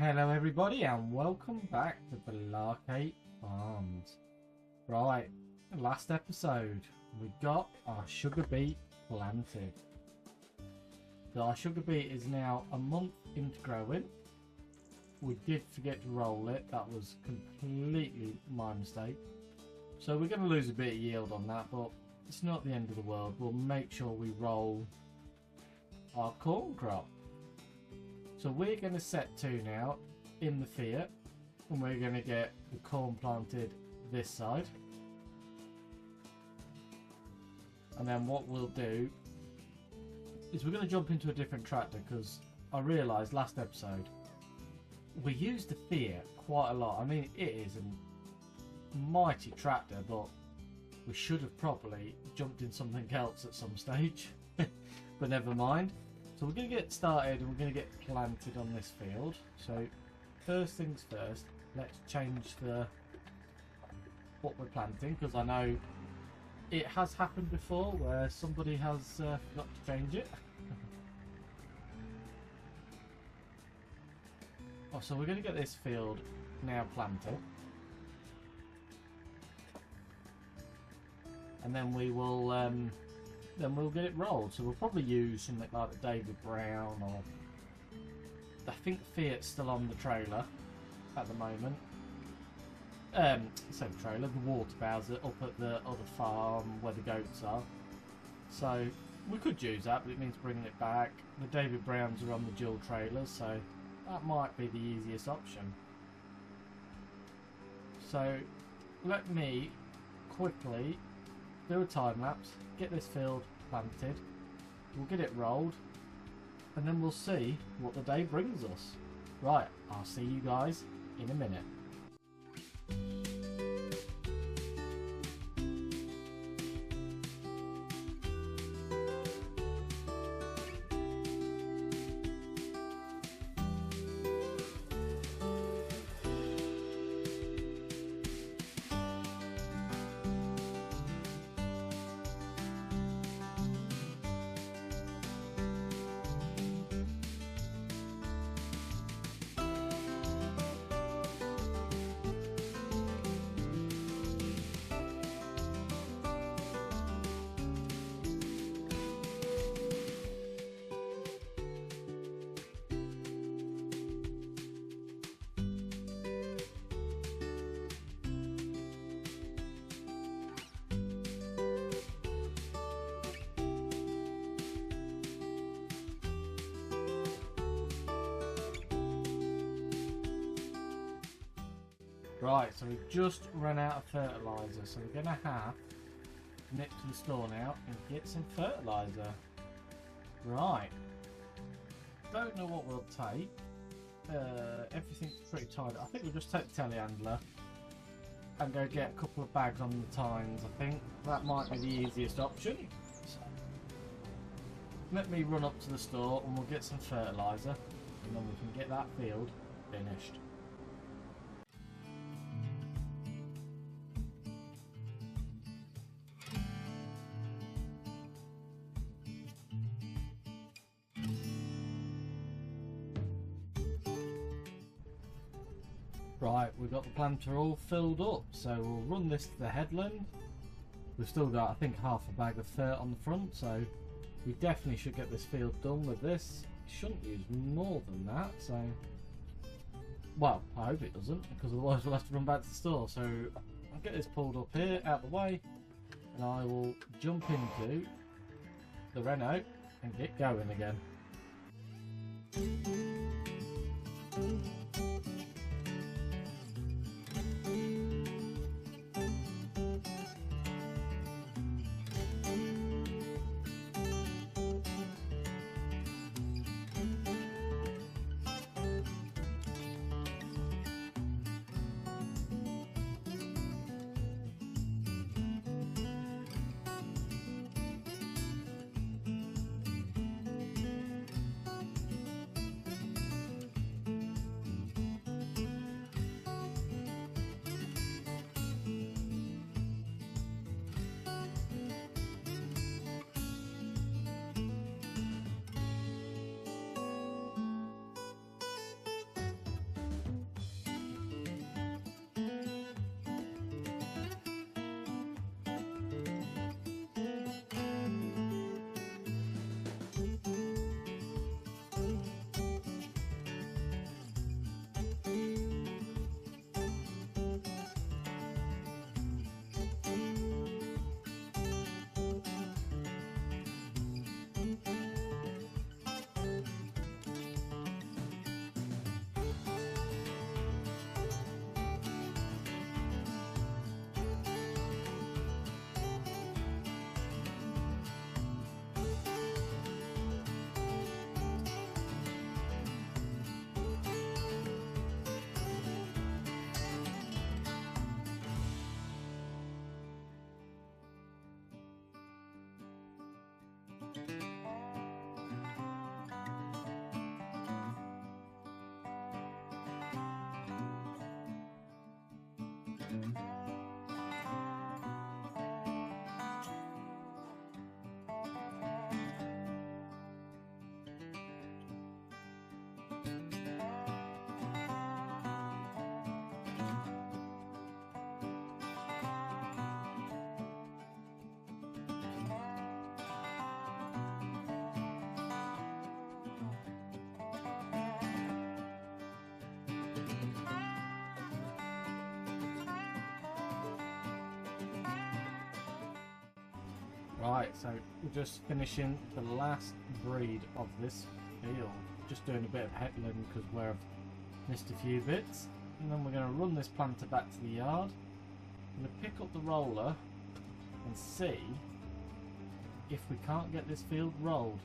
Hello everybody and welcome back to Barley Farms. Right, last episode we got our sugar beet planted. So our sugar beet is now a month into growing. We did forget to roll it, that was completely my mistake. So we're going to lose a bit of yield on that, but it's not the end of the world. We'll make sure we roll our corn crop. So we're going to set to now in the fiat, and we're going to get the corn planted this side. And then what we'll do is we're going to jump into a different tractor, because I realised last episode we used the fiat quite a lot. I mean, it is a mighty tractor, but we should have probably jumped in something else at some stage. But never mind. So we're going to get started and we're going to get planted on this field. So first things first, let's change what we're planting, because I know it has happened before where somebody has forgot to change it. Oh, so we're going to get this field now planted, and then we will then we'll get it rolled. So we'll probably use something like the David Brown, or I think Fiat's still on the trailer at the moment. Same trailer, the water bowser up at the other farm where the goats are. So we could use that, but it means bringing it back. The David Browns are on the dual trailers, so that might be the easiest option. So let me quickly do a time lapse, get this field planted, we'll get it rolled, and then we'll see what the day brings us. Right, I'll see you guys in a minute. Right, so we've just run out of fertiliser, so we're going to have to nip to the store now and get some fertiliser. Right, don't know what we'll take. Everything's pretty tight. I think we'll just take the telehandler and go get a couple of bags on the tines. I think that might be the easiest option. So, let me run up to the store and we'll get some fertiliser, and then we can get that field finished. Right, we've got the planter all filled up, so we'll run this to the headland. We've still got, I think, half a bag of fert on the front, so we definitely should get this field done with this. Shouldn't use more than that, so... Well, I hope it doesn't, because otherwise we'll have to run back to the store. So I'll get this pulled up here, out the way, and I will jump into the Renault and get going again. Right, so we're just finishing the last breed of this field. Just doing a bit of heckling because where I've missed a few bits. And then we're going to run this planter back to the yard. I'm going to pick up the roller and see if we can't get this field rolled.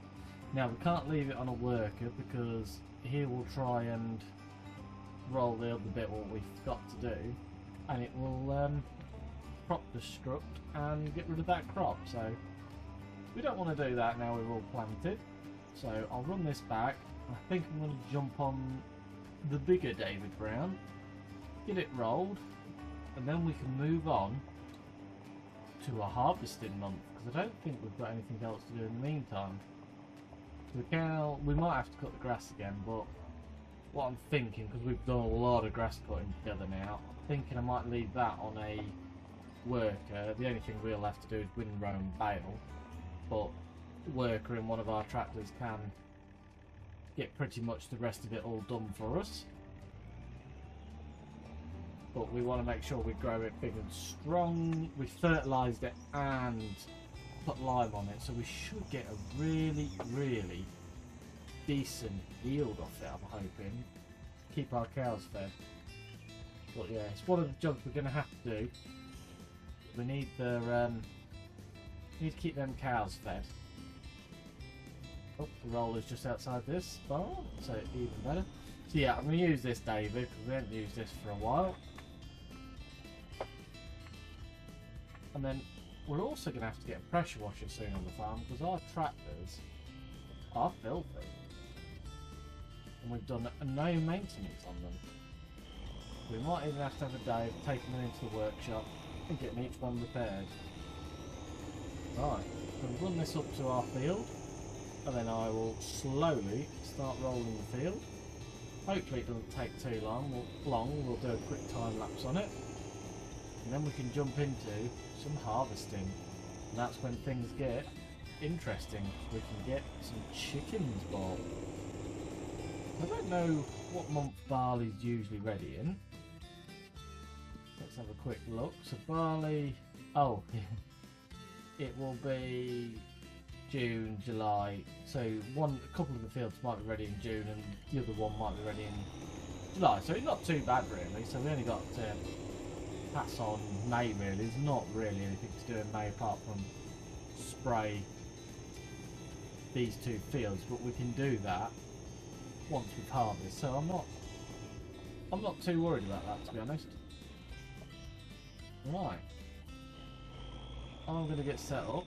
Now, we can't leave it on a worker because he will try and roll the other bit what we've got to do, and it will crop destruct and get rid of that crop. So we don't want to do that now we're all planted. So I'll run this back. I think I'm going to jump on the bigger David Brown, get it rolled, and then we can move on to a harvesting month, because I don't think we've got anything else to do in the meantime. We might have to cut the grass again, but what I'm thinking, because we've done a lot of grass cutting together now, I'm thinking I might leave that on a worker. The only thing we'll have to do is windrow and bale, but the worker in one of our tractors can get pretty much the rest of it all done for us. But we want to make sure we grow it big and strong. We fertilised it and put lime on it, so we should get a really, really decent yield off it, I'm hoping. Keep our cows fed. But yeah, it's one of the jobs we're going to have to do. We need to keep them cows fed. Oh, the roller's just outside this bar, so even better. So yeah, I'm going to use this, David, because we haven't used this for a while. And then we're also going to have to get a pressure washer soon on the farm, because our tractors are filthy. And we've done no maintenance on them. We might even have to have a day of taking them into the workshop and getting each one repaired. Right, we'll run this up to our field, and then I will slowly start rolling the field. Hopefully it doesn't take too long. We'll do a quick time lapse on it, and then we can jump into some harvesting. And that's when things get interesting. We can get some chickens bought. I don't know what month barley's usually ready in. Let's have a quick look. So barley, oh, it will be June, July. So a couple of the fields might be ready in June, and the other one might be ready in July. So it's not too bad really. So we only got to pass on May really. There's not really anything to do in May apart from spray these two fields, but we can do that once we've harvested. So I'm not too worried about that, to be honest. Right, I'm going to get set up,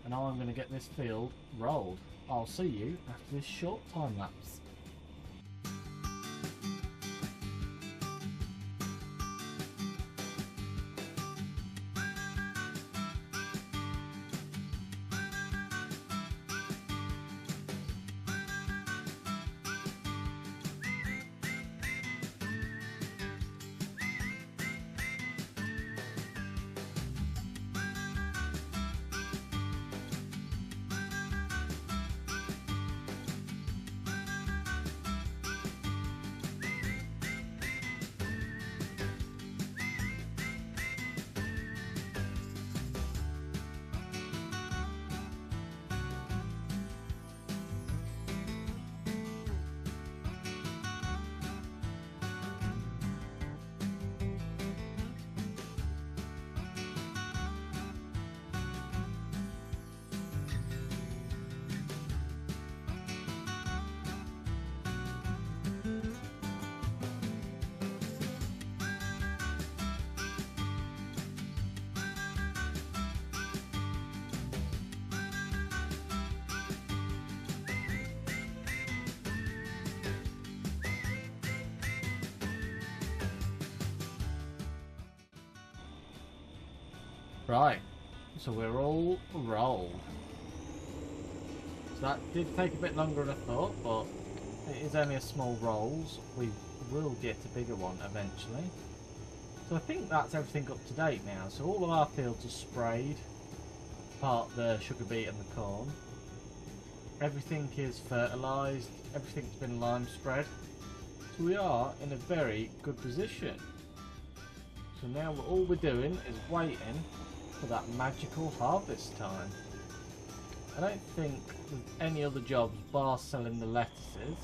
and I'm going to get this field rolled. I'll see you after this short time lapse. Right, so we're all rolled. So that did take a bit longer than I thought, but it is only a small rolls. We will get a bigger one eventually. So I think that's everything up to date now. So all of our fields are sprayed, apart the sugar beet and the corn. Everything is fertilised, everything's been lime spread. So we are in a very good position. So now all we're doing is waiting for that magical harvest time. I don't think there's any other jobs bar selling the lettuces,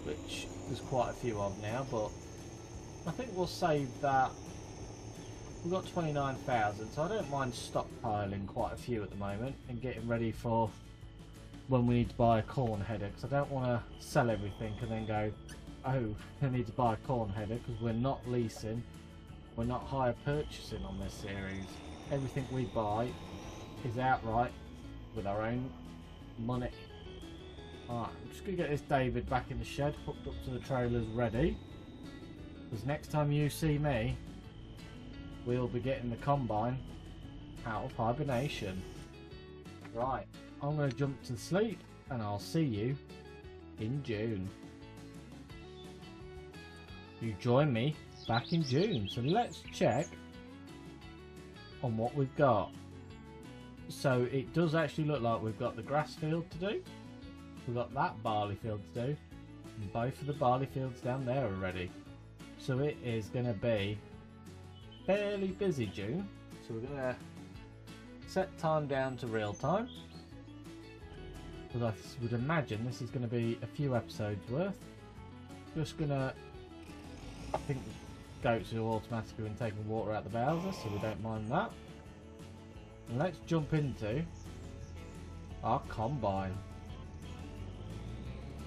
which there's quite a few of now, but I think we'll save that. We've got 29,000, so I don't mind stockpiling quite a few at the moment and getting ready for when we need to buy a corn header, because I don't want to sell everything and then go, oh, I need to buy a corn header, because we're not leasing, we're not hire purchasing on this series. Everything we buy is outright with our own money. Alright, I'm just going to get this David back in the shed, hooked up to the trailers, ready, because next time you see me, we'll be getting the combine out of hibernation. Right, I'm going to jump to sleep and I'll see you in June. You join me back in June. So let's check on what we've got. So it does actually look like we've got the grass field to do. We've got that barley field to do. And both of the barley fields down there are ready. So it is going to be fairly busy June. So we're going to set time down to real time. Because I would imagine this is going to be a few episodes worth. Just going to, I think the goats are automatically been taking water out the Bowser, so we don't mind that. And let's jump into our combine.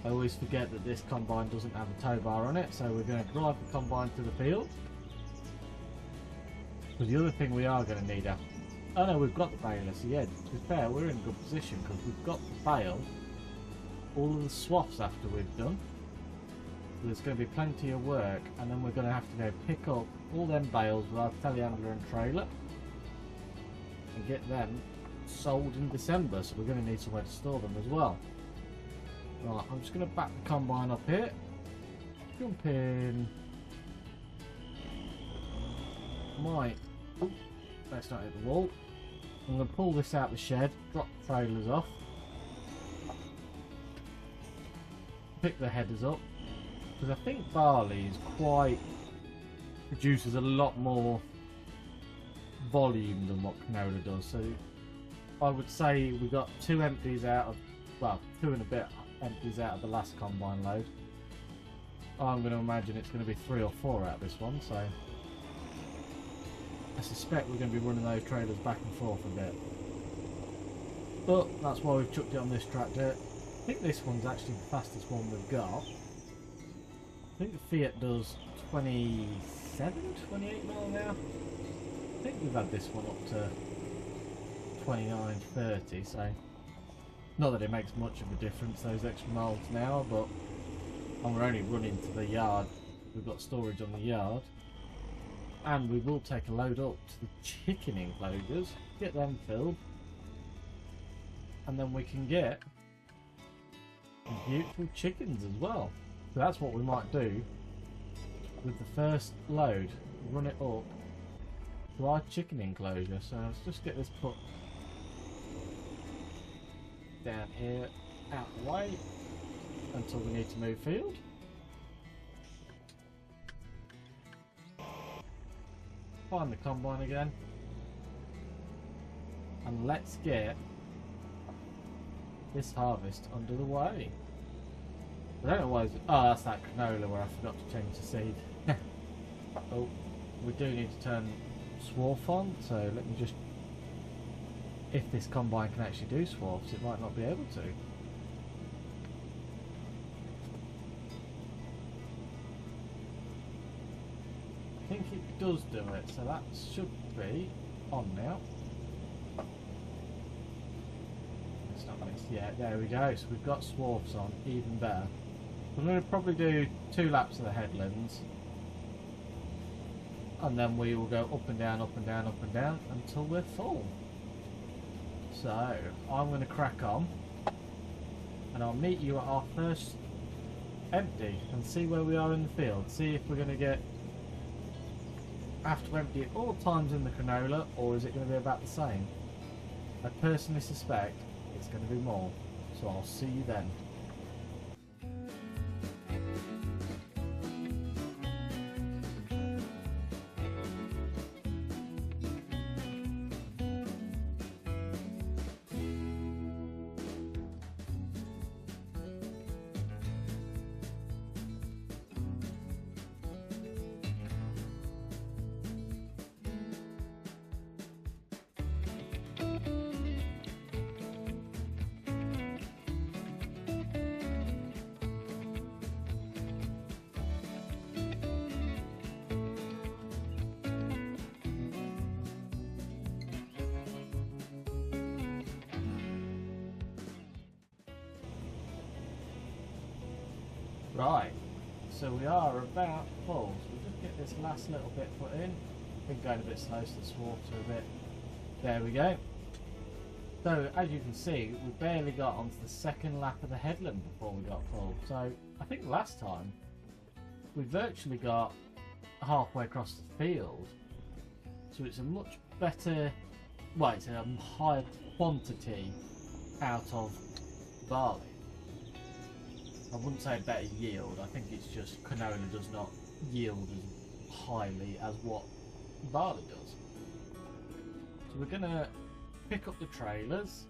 I always forget that this combine doesn't have a tow bar on it, so we're going to drive the combine to the field. Because the other thing we are going to need after... Oh no, we've got the baler, so yeah, to be fair, we're in a good position because we've got the bale, all of the swaths after we've done. So there's going to be plenty of work, and then we're going to have to go pick up all them bales with our telehandler and trailer and get them sold in December, so we're going to need somewhere to store them as well. Right, I'm just going to back the combine up here, jump in, let's not hit the wall. I'm going to pull this out the shed, drop the trailers off, pick the headers up, because I think barley is produces a lot more volume than what canola does. So I would say we got 2 empties out of, well, 2 and a bit empties out of the last combine load. I'm going to imagine it's going to be 3 or 4 out of this one, so I suspect we're going to be running those trailers back and forth a bit. But that's why we've chucked it on this tractor. I think this one's actually the fastest one we've got. I think the Fiat does 27, 28 mile an hour. I think we've had this one up to 29, 30, so not that it makes much of a difference, those extra miles an hour, but we're only running to the yard. We've got storage on the yard. And we will take a load up to the chicken enclosures, get them filled, and then we can get beautiful chickens as well. So that's what we might do with the first load, run it up to our chicken enclosure. So let's just get this put down here out of the way until we need to move field. Find the combine again, and let's get this harvest under the way. I don't know why. Oh, that's that canola where I forgot to change the seed. Oh, we do need to turn swath on, so let me just. If this combine can actually do swaths, it might not be able to. I think it does do it, so that should be on now. It's not nice. Yeah, there we go. So we've got swaths on, even better. We're going to probably do 2 laps of the headlands, and then we will go up and down, up and down, up and down until we're full. So I'm going to crack on, and I'll meet you at our first empty and see where we are in the field. See if we're going to have to empty it all times in the canola, or is it going to be about the same? I personally suspect it's going to be more, so I'll see you then. Right, so we are about full. So we'll just get this last little bit put in. Been going a bit slow, so this water a bit. There we go. So as you can see, we barely got onto the second lap of the headland before we got full. So I think last time we virtually got halfway across the field. So it's a much better, well, it's a higher quantity out of barley. I wouldn't say better yield. I think it's just canola does not yield as highly as what barley does. So we're gonna pick up the trailers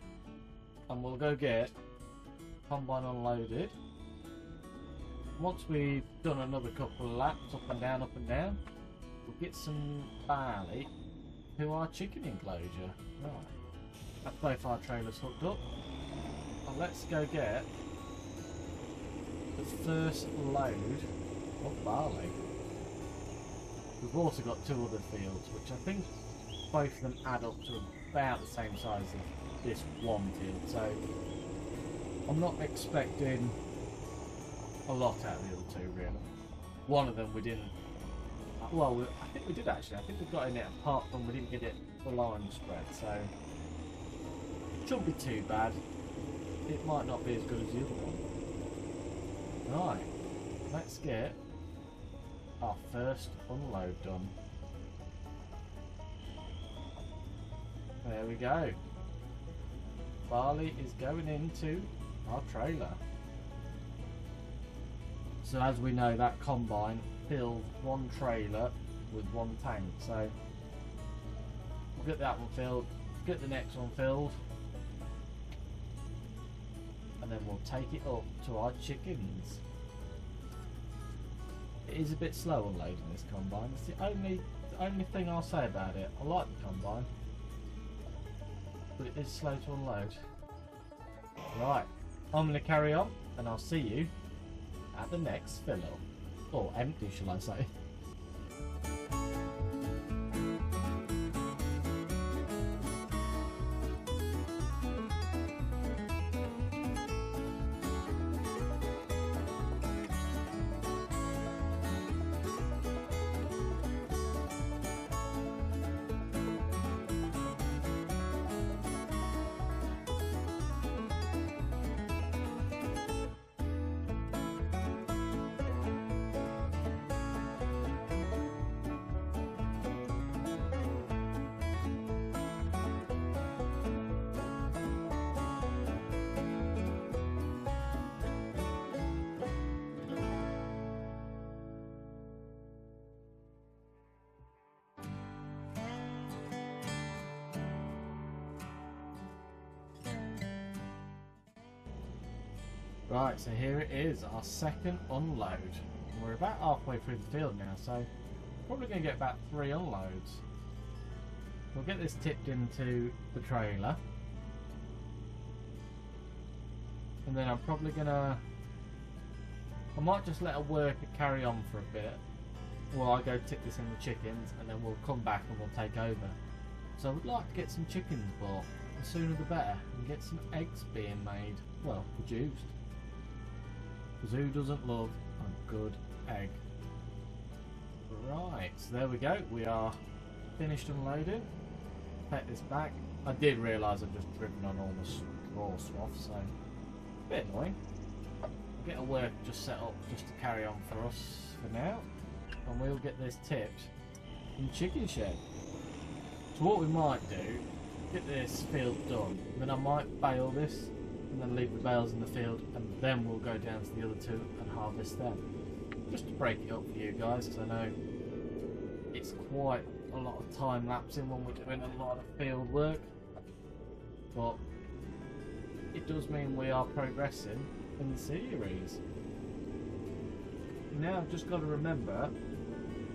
and we'll go get combine unloaded. Once we've done another couple of laps up and down, we'll get some barley to our chicken enclosure. Right, that's both our trailers hooked up. And let's go get the first load of barley. We've also got two other fields, which I think both of them add up to about the same size as this one field, so I'm not expecting a lot out of the other two really. One of them we didn't, well I think we did actually, I think we got in it apart from we didn't get it the line spread, so it shouldn't be too bad. It might not be as good as the other one. Right, let's get our first unload done. There we go. Barley is going into our trailer. So as we know, that combine fills one trailer with one tank. So we'll get that one filled, get the next one filled, and then we'll take it up to our chickens. It is a bit slow unloading this combine. It's the only thing I'll say about it. I like the combine, but it is slow to unload. Right, I'm going to carry on and I'll see you at the next fill up. Or empty, shall I say. Right, so here it is, our second unload. We're about halfway through the field now, so probably going to get about 3 unloads. We'll get this tipped into the trailer. And then I'm probably going to... I might just let a worker carry on for a bit while I go tip this in the chickens, and then we'll come back and we'll take over. So I would like to get some chickens bought, the sooner the better, and get some eggs being made, well, produced. Because who doesn't love a good egg? Right, so there we go. We are finished unloading. Take this back. I did realise I've just driven on all the straw swath, so a bit annoying. I'll get a work just set up just to carry on for us for now, and we'll get this tipped in chicken shed. So what we might do, get this field done, then I might bale this and then leave the bales in the field, and then we'll go down to the other two and harvest them. Just to break it up for you guys, because I know it's quite a lot of time lapsing when we're doing a lot of field work, but it does mean we are progressing in the series. Now I've just got to remember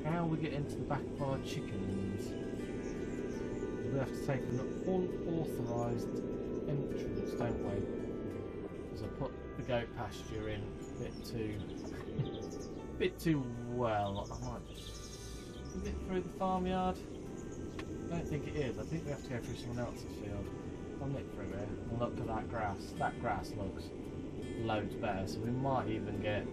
how we get into the back of our chickens. We have to take an unauthorised entrance, don't we? Because I put the goat pasture in a bit too well. I might just... Is it through the farmyard? I don't think it is. I think we have to go through someone else's field. I'll nip through here and look at that grass. That grass looks loads better, so we might even get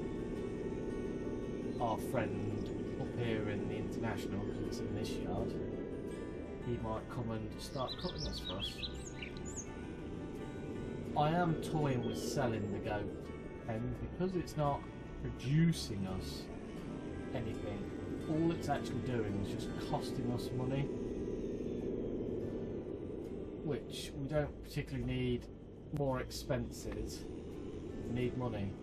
our friend up here in the international, because it's in this yard, he might come and start cutting this for us. I am toying with selling the goat pen because it's not producing us anything. All it's actually doing is just costing us money, which we don't particularly need. More expenses. We need money.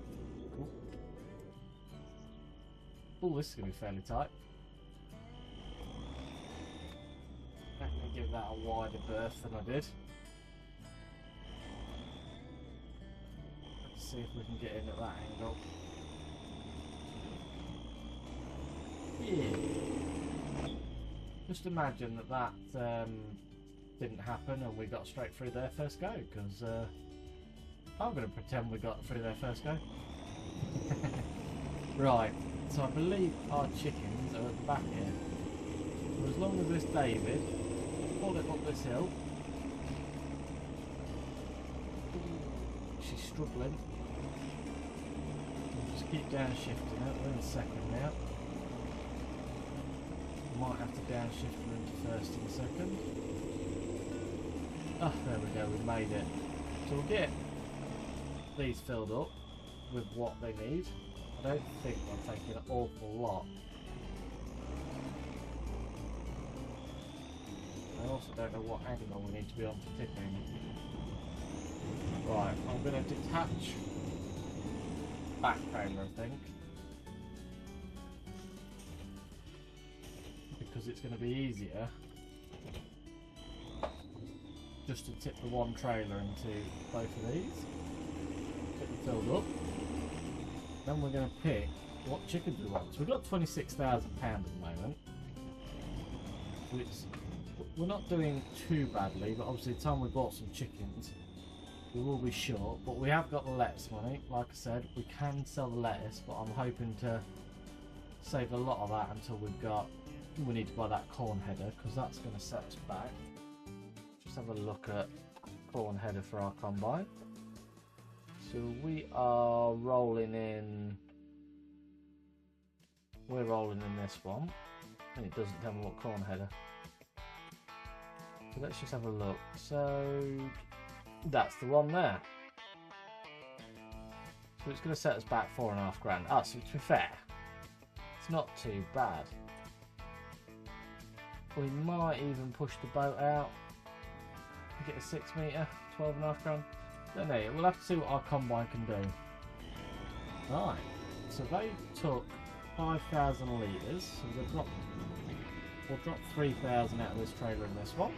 Oh, this is going to be fairly tight. Let me give that a wider berth than I did. Let's see if we can get in at that angle. Yeah. Just imagine that didn't happen and we got straight through there first go, because I'm going to pretend we got through there first go. Right, so I believe our chickens are at the back here. So as long as this David pull it up this hill. She's struggling. We'll just keep downshifting it. We're in second now. Might have to downshift her into first in a second. Oh, there we go, we made it. So we'll get these filled up with what they need. I don't think they're taking an awful lot. I also don't know what angle we need to be on for tipping. Right, I'm going to detach back trailer, I think. Because it's going to be easier just to tip the one trailer into both of these. Get them filled up. Then we're going to pick what chickens we want. So we've got £26,000 at the moment. Which we're not doing too badly, but obviously the time we bought some chickens, we will be short. But we have got the lettuce money. Like I said, we can sell the lettuce, but I'm hoping to save a lot of that until we need to buy that corn header, because that's going to set us back. Just have a look at corn header for our combine. So we are rolling in. We're rolling in this one, and it doesn't tell me what corn header. So let's just have a look. So that's the one there. So it's going to set us back £4,500. Ah, so to be fair, it's not too bad. We might even push the boat out and get a 6 metre, £12,500. Don't know, we'll have to see what our combine can do. Right, so they took 5,000 litres, so we'll drop 3,000 out of this trailer in this one.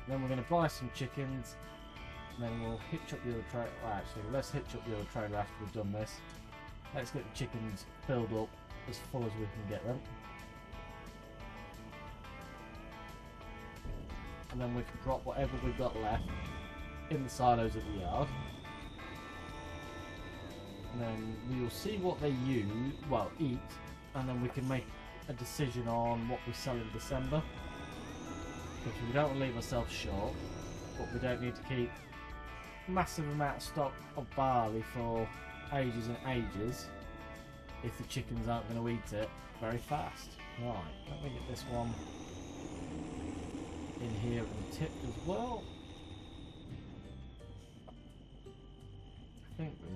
Then we're going to buy some chickens, and then we'll hitch up the other trailer. Well, actually, let's hitch up the other trailer after we've done this. Let's get the chickens filled up as full as we can get them. And then we can drop whatever we've got left in the silos of the yard. And then we will see what they eat, and then we can make a decision on what we sell in December. Because we don't want to leave ourselves short, but we don't need to keep massive amount of stock of barley for ages and ages if the chickens aren't going to eat it very fast. Right, let me get this one in here and tipped as well. I think we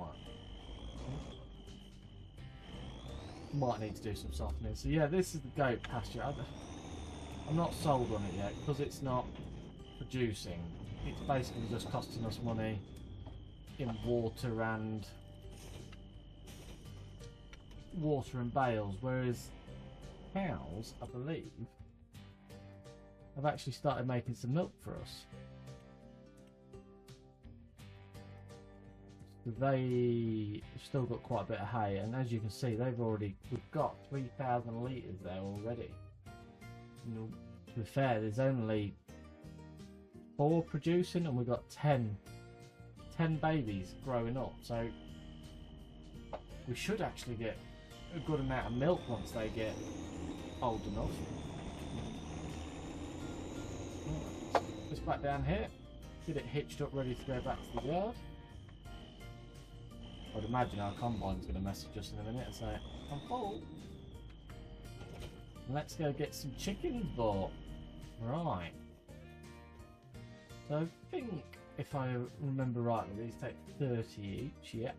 might need to do some softening. So yeah, this is the goat pasture. I'm not sold on it yet because it's not producing. It's basically just costing us money in water and bales, whereas cows, I believe, have actually started making some milk for us. They still got quite a bit of hay, and as you can see, we've got 3,000 litres there already. And to be fair, there's only 4 producing, and we've got 10 babies growing up, so we should actually get a good amount of milk once they get old enough. Just back down here, get it hitched up ready to go back to the yard. I'd imagine our combine's going to message us in a minute and say, I'm full. Let's go get some chickens bought. Right. So I think, if I remember rightly, these take 30 each, yeah.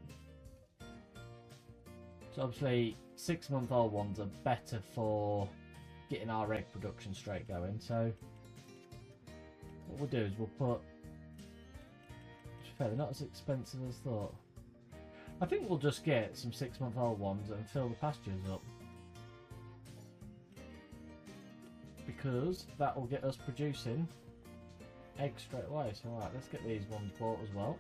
So obviously 6-month-old ones are better for getting our egg production straight going. So what we'll do is we'll put, they're not as expensive as thought. I think we'll just get some 6-month-old ones and fill the pastures up, because that will get us producing eggs straight away. So right, let's get these ones bought as well.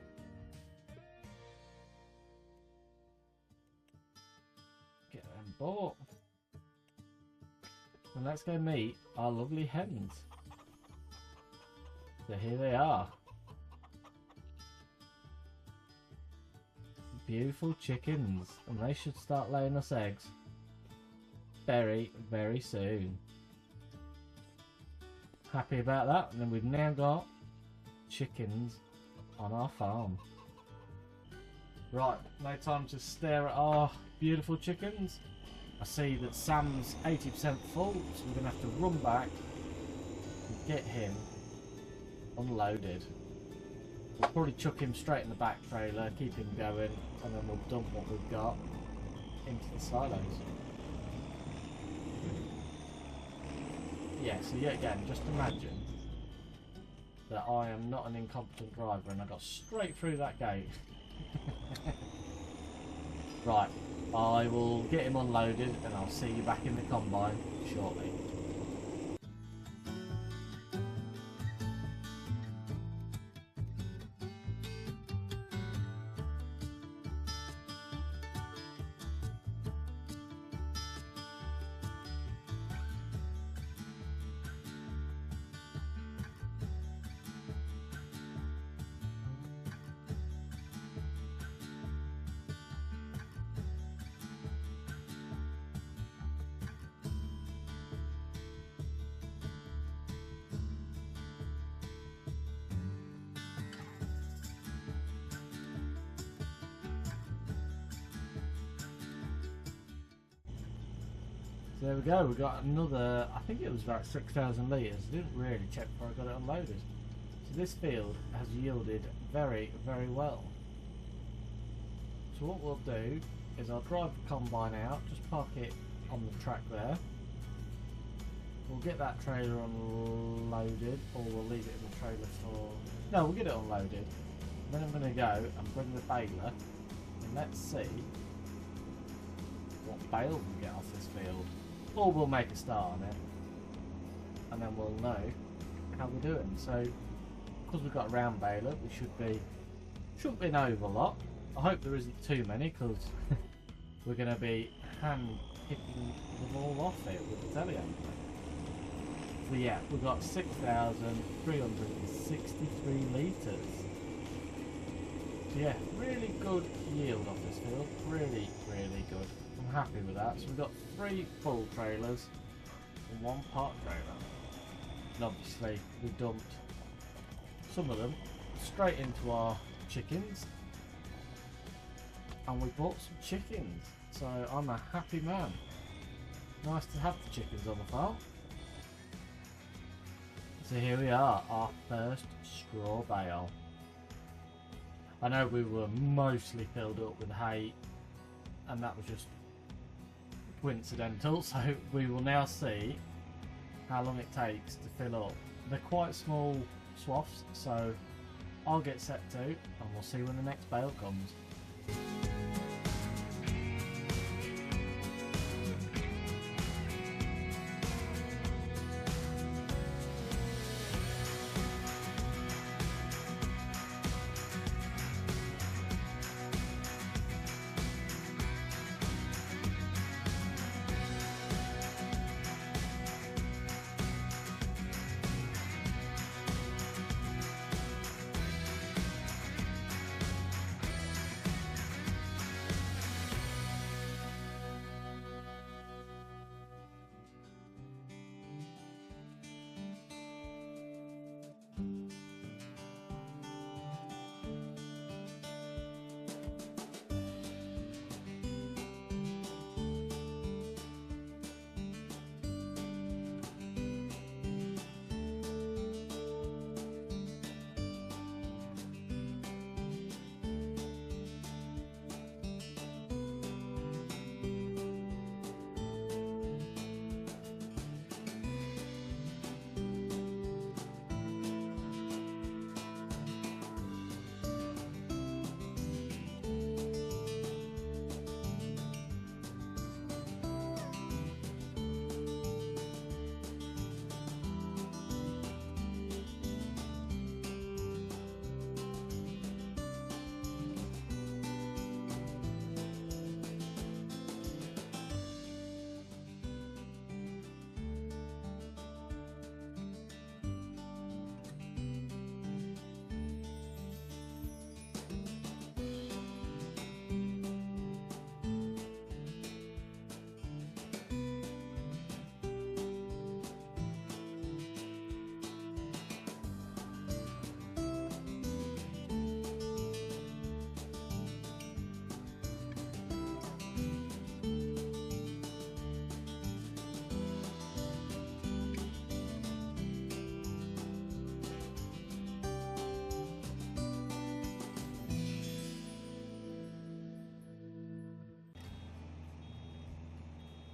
Get them bought. And let's go meet our lovely hens. So here they are. Beautiful chickens, and they should start laying us eggs very, very soon. Happy about that. And then we've now got chickens on our farm. Right, no time to stare at our beautiful chickens. I see that Sam's 80% full, so we're going to have to run back and get him unloaded. We'll probably chuck him straight in the back trailer, keep him going, and then we'll dump what we've got into the silos. Yeah, so yet again, just imagine that I am not an incompetent driver and I got straight through that gate. Right, I will get him unloaded and I'll see you back in the combine shortly. There we go, we got another, I think it was about 6,000 litres. I didn't really check before I got it unloaded. So this field has yielded very, very well. So what we'll do is I'll drive the combine out, just park it on the track there. We'll get that trailer unloaded, or we'll leave it in the trailer for... No, we'll get it unloaded. Then I'm going to go and bring the baler, and let's see what bale we get off this field. Or we'll make a start on it, and then we'll know how we're doing. So, because we've got a round baler, we shouldn't be an over lot. I hope there isn't too many, because we're going to be hand picking them all off it with the telehandler. So yeah, we've got 6,363 litres. So yeah, really good yield off this field. Really, really good. I'm happy with that. So we've got 3 full trailers and 1 part trailer. And obviously we dumped some of them straight into our chickens. And we bought some chickens. So I'm a happy man. Nice to have the chickens on the farm. So here we are, our first straw bale. I know we were mostly filled up with hay, and that was just coincidental, so we will now see how long it takes to fill up. They're quite small swaths, so I'll get set to, and we'll see when the next bale comes.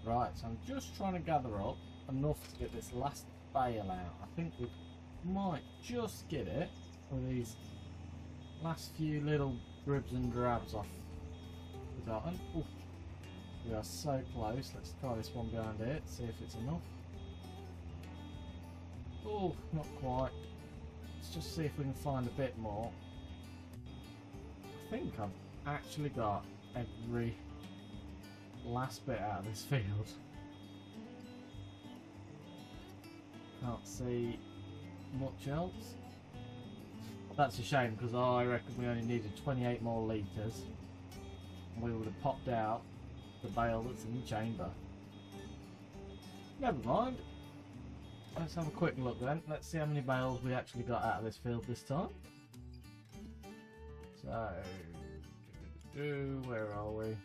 Right, so I'm just trying to gather up enough to get this last bale out. I think we might just get it with these last few little dribs and drabs off the cotton. Ooh, we are so close. Let's try this one behind it, see if it's enough. Oh, not quite. Let's just see if we can find a bit more. I think I've actually got every last bit out of this field. Can't see much else. That's a shame because I reckon we only needed 28 more litres and we would have popped out the bale that's in the chamber. Never mind. Let's have a quick look then. Let's see how many bales we actually got out of this field this time. So, where are we?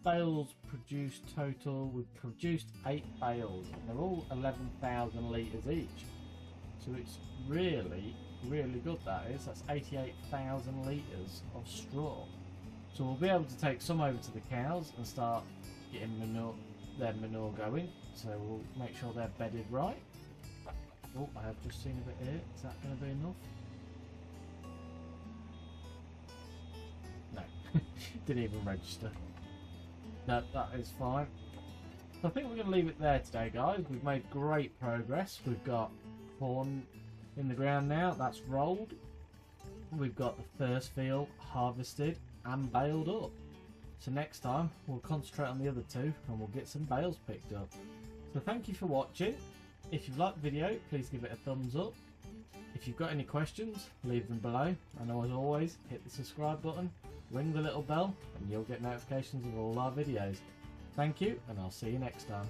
Bales produced total. We've produced 8 bales and they're all 11,000 litres each. So it's really, really good, that is. That's 88,000 litres of straw. So we'll be able to take some over to the cows and start getting their manure going. So we'll make sure they're bedded right. Oh, I have just seen a bit here. Is that going to be enough? No, didn't even register. No, that is fine. So I think we're going to leave it there today, guys. We've made great progress. We've got corn in the ground now. That's rolled. We've got the first field harvested and baled up. So next time we'll concentrate on the other two and we'll get some bales picked up. So thank you for watching. If you've liked the video, please give it a thumbs up. If you've got any questions, leave them below. And as always, hit the subscribe button, ring the little bell, and you'll get notifications of all our videos. Thank you, and I'll see you next time.